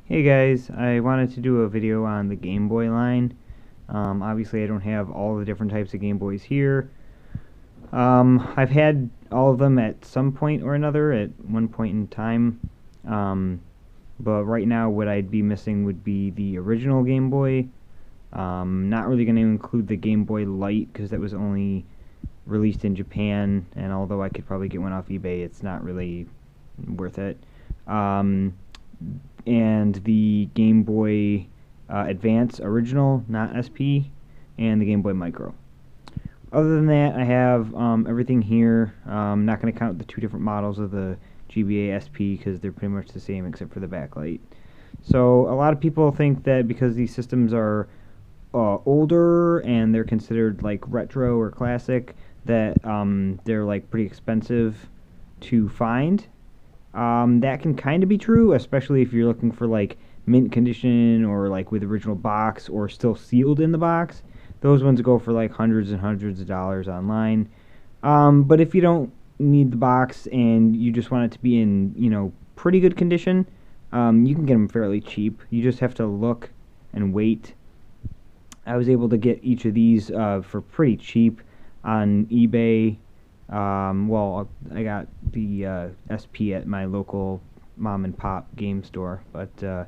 Hey guys, I wanted to do a video on the Game Boy line. Obviously I don't have all the different types of Game Boys here. I've had all of them at some point or another at one point in time. Um, but right now what I'd be missing would be the original Game Boy. Not really going to include the Game Boy Light because that was only released in Japan, and although I could probably get one off eBay, it's not really worth it. Um, and the Game Boy Advance original, not SP, and the Game Boy Micro. Other than that, I have everything here. I'm not going to count the two different models of the GBA SP because they're pretty much the same except for the backlight. So a lot of people think that because these systems are older and they're considered like retro or classic, that they're like pretty expensive to find. That can kind of be true, especially if you're looking for like mint condition or like with original box or still sealed in the box. Those ones go for like hundreds and hundreds of dollars online. But if you don't need the box and you just want it to be in, pretty good condition, you can get them fairly cheap. You just have to look and wait. I was able to get each of these for pretty cheap on eBay. Well, I got the SP at my local mom and pop game store, but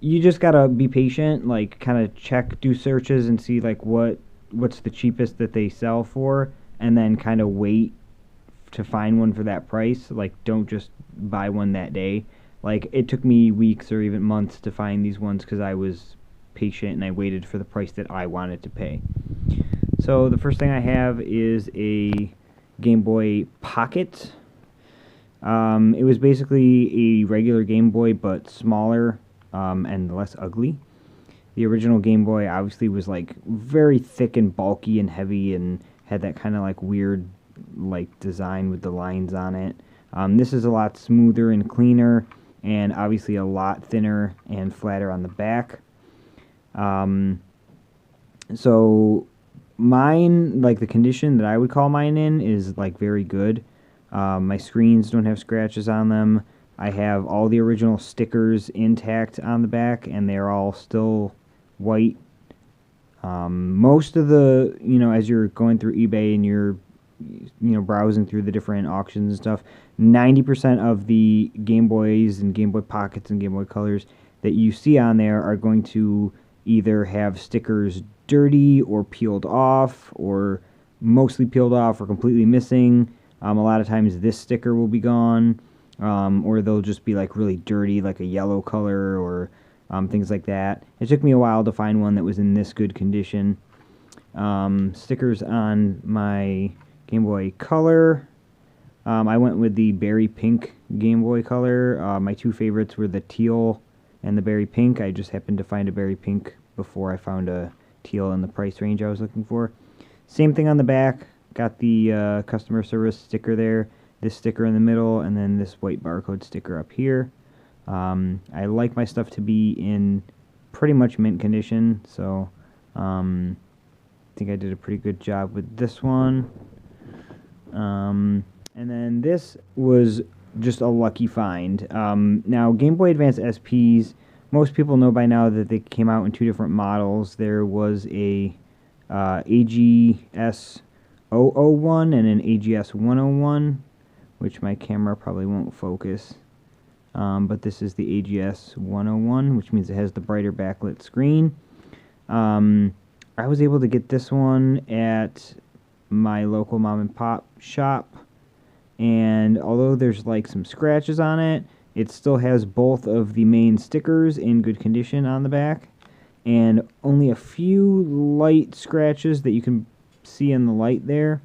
you just gotta be patient, like kind of do searches and see like what's the cheapest that they sell for, and then kind of wait to find one for that price. Like, don't just buy one that day. Like, it took me weeks or even months to find these ones because I was patient and I waited for the price that I wanted to pay. So the first thing I have is a Game Boy Pocket. It was basically a regular Game Boy but smaller and less ugly. The original Game Boy obviously was like very thick and bulky and heavy and had that kind of like weird like design with the lines on it. This is a lot smoother and cleaner and obviously a lot thinner and flatter on the back. So mine, like the condition that I would call mine in, is like very good. My screens don't have scratches on them. I have all the original stickers intact on the back, and they're all still white. Most of the, as you're going through eBay and you're, browsing through the different auctions and stuff, 90% of the Game Boys and Game Boy Pockets and Game Boy Colors that you see on there are going to either have stickers dirty or peeled off or mostly peeled off or completely missing. A lot of times this sticker will be gone, or they'll just be like really dirty, like a yellow color or things like that. It took me a while to find one that was in this good condition. Stickers on my Game Boy Color. I went with the berry pink Game Boy Color. My two favorites were the teal and the berry pink. I just happened to find a berry pink before I found a teal in the price range I was looking for. Same thing on the back. Got the customer service sticker there, this sticker in the middle, and then this white barcode sticker up here. I like my stuff to be in pretty much mint condition, so I think I did a pretty good job with this one. And then this was just a lucky find. Now, Game Boy Advance SPs, most people know by now that they came out in two different models. There was a AGS 001 and an AGS 101, which my camera probably won't focus. But this is the AGS 101, which means it has the brighter backlit screen. I was able to get this one at my local mom and pop shop, and although there's like some scratches on it, it still has both of the main stickers in good condition on the back, and only a few light scratches that you can see in the light there,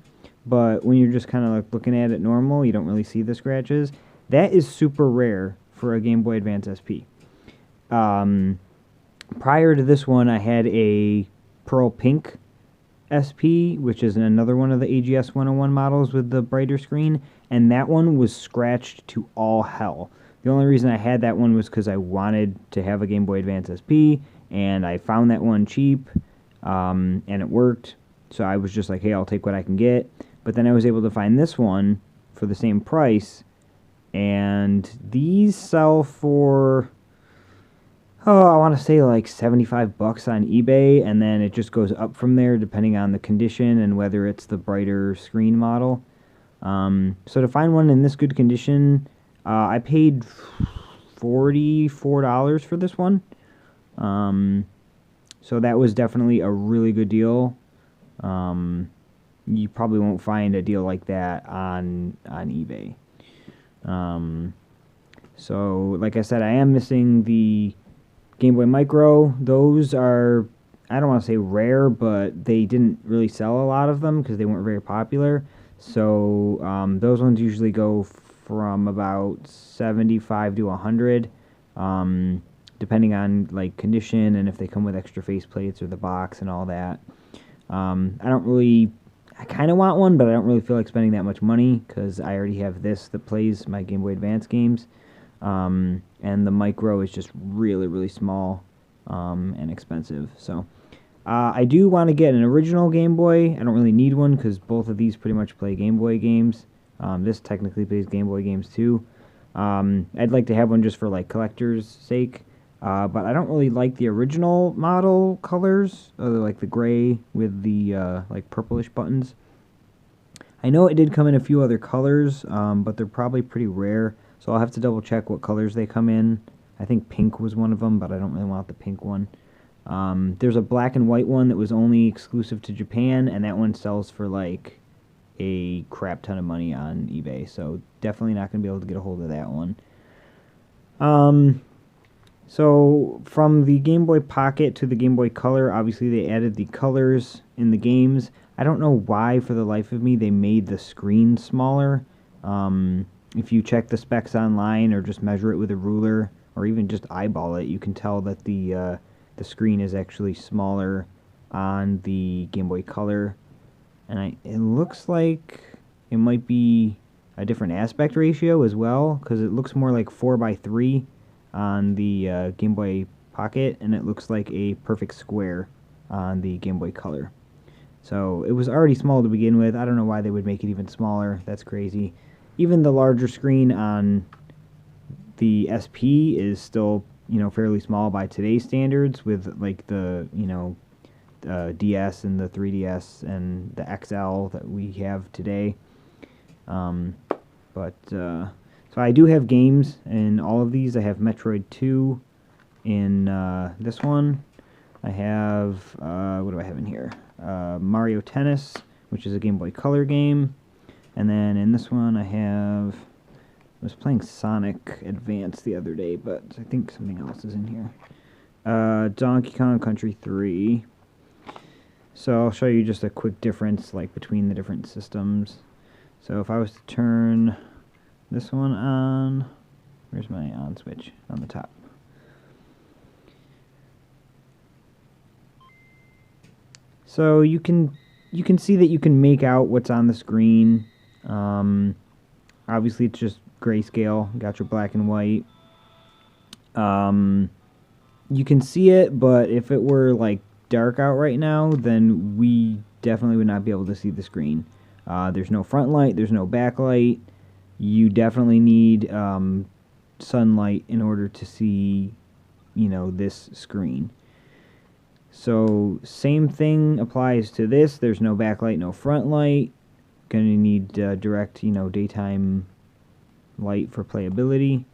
but when you're just kind of like looking at it normal, you don't really see the scratches. That is super rare for a Game Boy Advance SP. Prior to this one, I had a pearl pink SP, which is another one of the AGS 101 models with the brighter screen, and that one was scratched to all hell. The only reason I had that one was because I wanted to have a Game Boy Advance SP, and I found that one cheap, and it worked, so I was just like, hey, I'll take what I can get. But then I was able to find this one for the same price, and these sell for oh, I want to say like 75 bucks on eBay, and then it just goes up from there depending on the condition and whether it's the brighter screen model. So to find one in this good condition, I paid $44 for this one. So that was definitely a really good deal. You probably won't find a deal like that on eBay. So like I said, I am missing the Gameboy Micro. Those are, I don't want to say rare, but they didn't really sell a lot of them because they weren't very popular. So those ones usually go from about 75 to 100, depending on like condition and if they come with extra faceplates or the box and all that. I kind of want one, but I don't really feel like spending that much money because I already have this that plays my Game Boy Advance games. And the Micro is just really, really small and expensive. So I do want to get an original Game Boy. I don't really need one because both of these pretty much play Game Boy games. This technically plays Game Boy games too. I'd like to have one just for like collector's sake. But I don't really like the original model colors, like the gray with the like purplish buttons. I know it did come in a few other colors, but they're probably pretty rare, so I'll have to double check what colors they come in. I think pink was one of them, but I don't really want the pink one. There's a black and white one that was only exclusive to Japan, and that one sells for like a crap ton of money on eBay, so definitely not going to be able to get a hold of that one. So from the Game Boy Pocket to the Game Boy Color, obviously they added the colors in the games. I don't know why, for the life of me, they made the screen smaller. If you check the specs online or just measure it with a ruler or even just eyeball it, you can tell that the screen is actually smaller on the Game Boy Color. And it looks like it might be a different aspect ratio as well, because it looks more like 4:3 on the Game Boy Pocket, and it looks like a perfect square on the Game Boy Color. So it was already small to begin with. I don't know why they would make it even smaller. That's crazy. Even the larger screen on the SP is still, fairly small by today's standards, with like the, DS and the 3DS and the XL that we have today. So I do have games in all of these. I have Metroid 2 in this one. I have, what do I have in here? Mario Tennis, which is a Game Boy Color game. And then in this one I was playing Sonic Advance the other day, but I think something else is in here. Donkey Kong Country 3. So I'll show you just a quick difference like between the different systems. So if I was to turn this one on, where's my on switch? On the top. So you can see that you can make out what's on the screen. Obviously it's just grayscale. Got your black and white. You can see it, but if it were like dark out right now, then we definitely would not be able to see the screen. There's no front light, there's no backlight. You definitely need sunlight in order to see, this screen. So same thing applies to this. There's no backlight, no front light. Gonna need direct, daytime light for playability.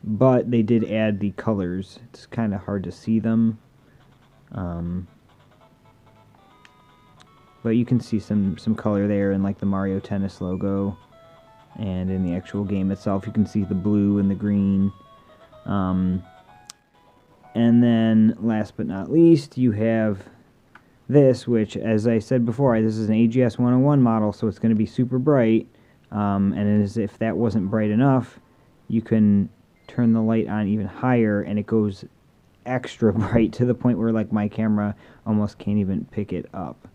But they did add the colors. It's kind of hard to see them. But you can see some color there in like the Mario Tennis logo, and in the actual game itself you can see the blue and the green. And then last but not least, you have this, which, as I said before, this is an AGS 101 model, so it's going to be super bright. And as if that wasn't bright enough, you can turn the light on even higher and it goes extra bright to the point where like my camera almost can't even pick it up.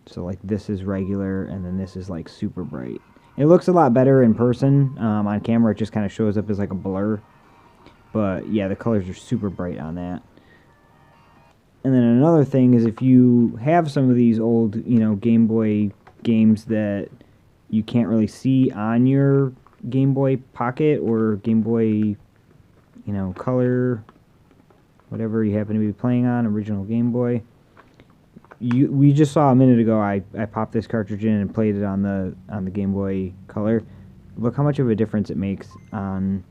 So like this is regular, and then this is like super bright. It looks a lot better in person. On camera it just kind of shows up as like a blur. But yeah, the colors are super bright on that. And then another thing is, if you have some of these old, Game Boy games that you can't really see on your Game Boy Pocket or Game Boy, Color, whatever you happen to be playing on, original Game Boy. We just saw a minute ago. I popped this cartridge in and played it on the Game Boy Color. Look how much of a difference it makes on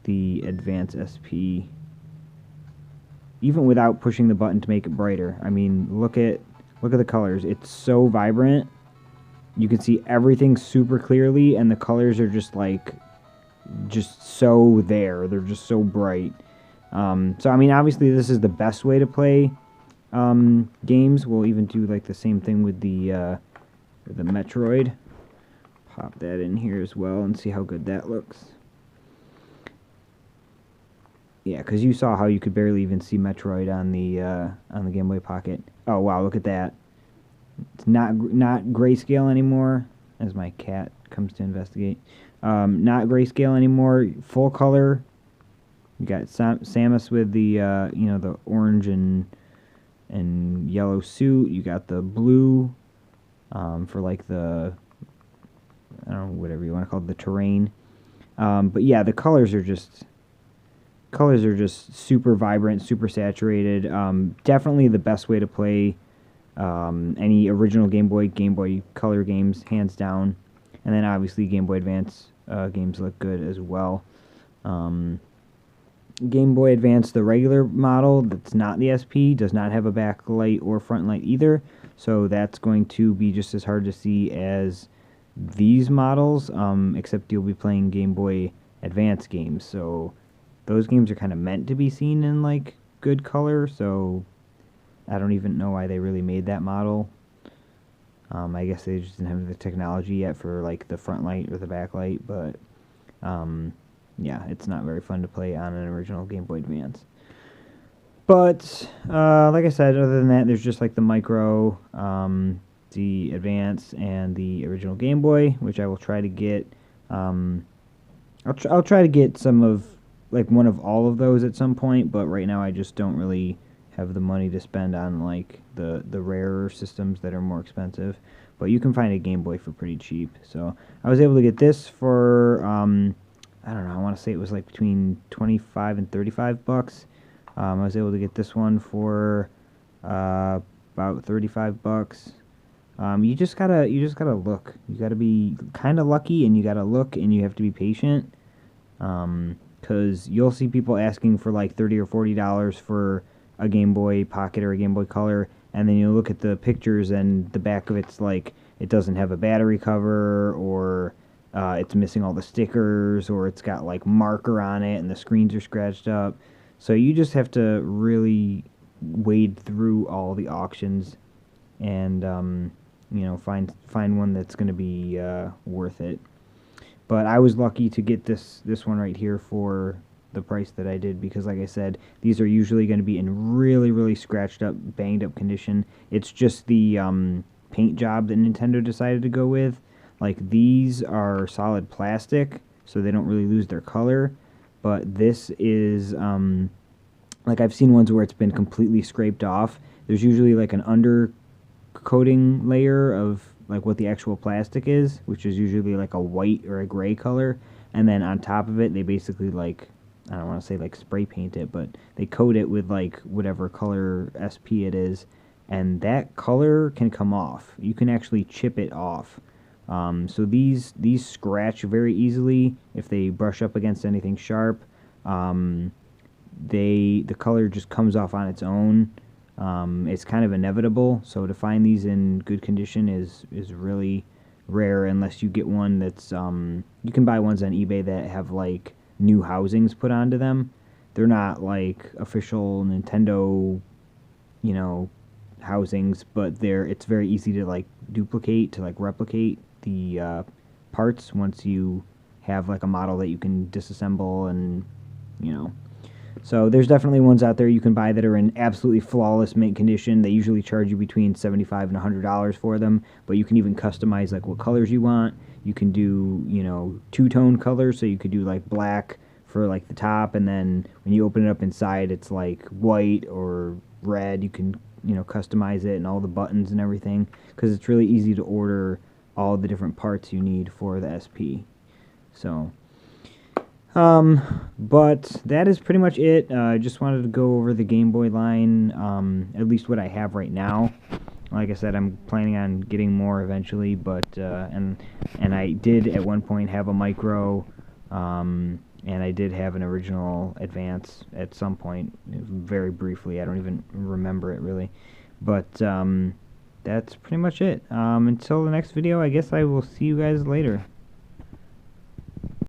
the Advance SP, even without pushing the button to make it brighter. I mean, look at the colors. It's so vibrant. You can see everything super clearly, and the colors are just so there. They're just so bright. So I mean, obviously this is the best way to play games. We'll even do like the same thing with the Metroid. Pop that in here as well and see how good that looks. Yeah, because you saw how you could barely even see Metroid on the Game Boy Pocket. Oh wow, look at that! It's not grayscale anymore, as my cat comes to investigate. Not grayscale anymore. Full color. You got Samus with the the orange and yellow suit. You got the blue for like the, I don't know, whatever you want to call it, the terrain. But yeah, the colors are just super vibrant, super saturated. Definitely the best way to play any original Game Boy Color games, hands down. And then obviously Game Boy Advance games look good as well. Game Boy Advance, the regular model that's not the SP, does not have a backlight or front light either, so that's going to be just as hard to see as these models, except you'll be playing Game Boy Advance games, so those games are kind of meant to be seen in like good color, so I don't even know why they really made that model. I guess they just didn't have the technology yet for like the front light or the backlight, but yeah, it's not very fun to play on an original Game Boy Advance. But like I said, other than that, there's just like the Micro, the Advance, and the original Game Boy, which I will try to get. I'll try to get some of like one of all of those at some point, but right now I just don't really have the money to spend on like the rarer systems that are more expensive. But you can find a Game Boy for pretty cheap. So I was able to get this for I don't know, I want to say it was like between 25 and 35 bucks. I was able to get this one for about 35 bucks. You just gotta look. You gotta be kind of lucky, and you gotta look, and you have to be patient. Because you'll see people asking for like $30 or $40 for a Game Boy Pocket or a Game Boy Color, and then you look at the pictures, and the back of it's like it doesn't have a battery cover, or it's missing all the stickers, or it's got like marker on it and the screens are scratched up. So you just have to really wade through all the auctions and find one that's going to be worth it. But I was lucky to get this one right here for the price that I did, because like I said, these are usually going to be in really, really scratched up, banged up condition. It's just the paint job that Nintendo decided to go with. Like, these are solid plastic, so they don't really lose their color. But this is, like, I've seen ones where it's been completely scraped off. There's usually, like, an undercoating layer of, like, what the actual plastic is, which is usually, like, a white or a gray color. And then on top of it, they basically, like, I don't want to say, like, spray paint it, but they coat it with, like, whatever color SP it is. And that color can come off. You can actually chip it off. So these scratch very easily if they brush up against anything sharp. The color just comes off on its own. It's kind of inevitable. So to find these in good condition is really rare, unless you get one that's you can buy ones on eBay that have like new housings put onto them. They're not like official Nintendo, housings, but it's very easy to like duplicate, to like replicate the parts once you have like a model that you can disassemble, and so there's definitely ones out there you can buy that are in absolutely flawless mint condition. They usually charge you between $75 and $100 for them, but you can even customize like what colors you want. You can do two-tone colors, so you could do like black for like the top, and then when you open it up inside it's like white or red. You can customize it and all the buttons and everything, because it's really easy to order all the different parts you need for the SP. So, but that is pretty much it. I just wanted to go over the Game Boy line, at least what I have right now. Like I said, I'm planning on getting more eventually, but and I did at one point have a Micro, and I did have an original Advance at some point, very briefly. I don't even remember it really, but that's pretty much it. Until the next video, I guess I will see you guys later.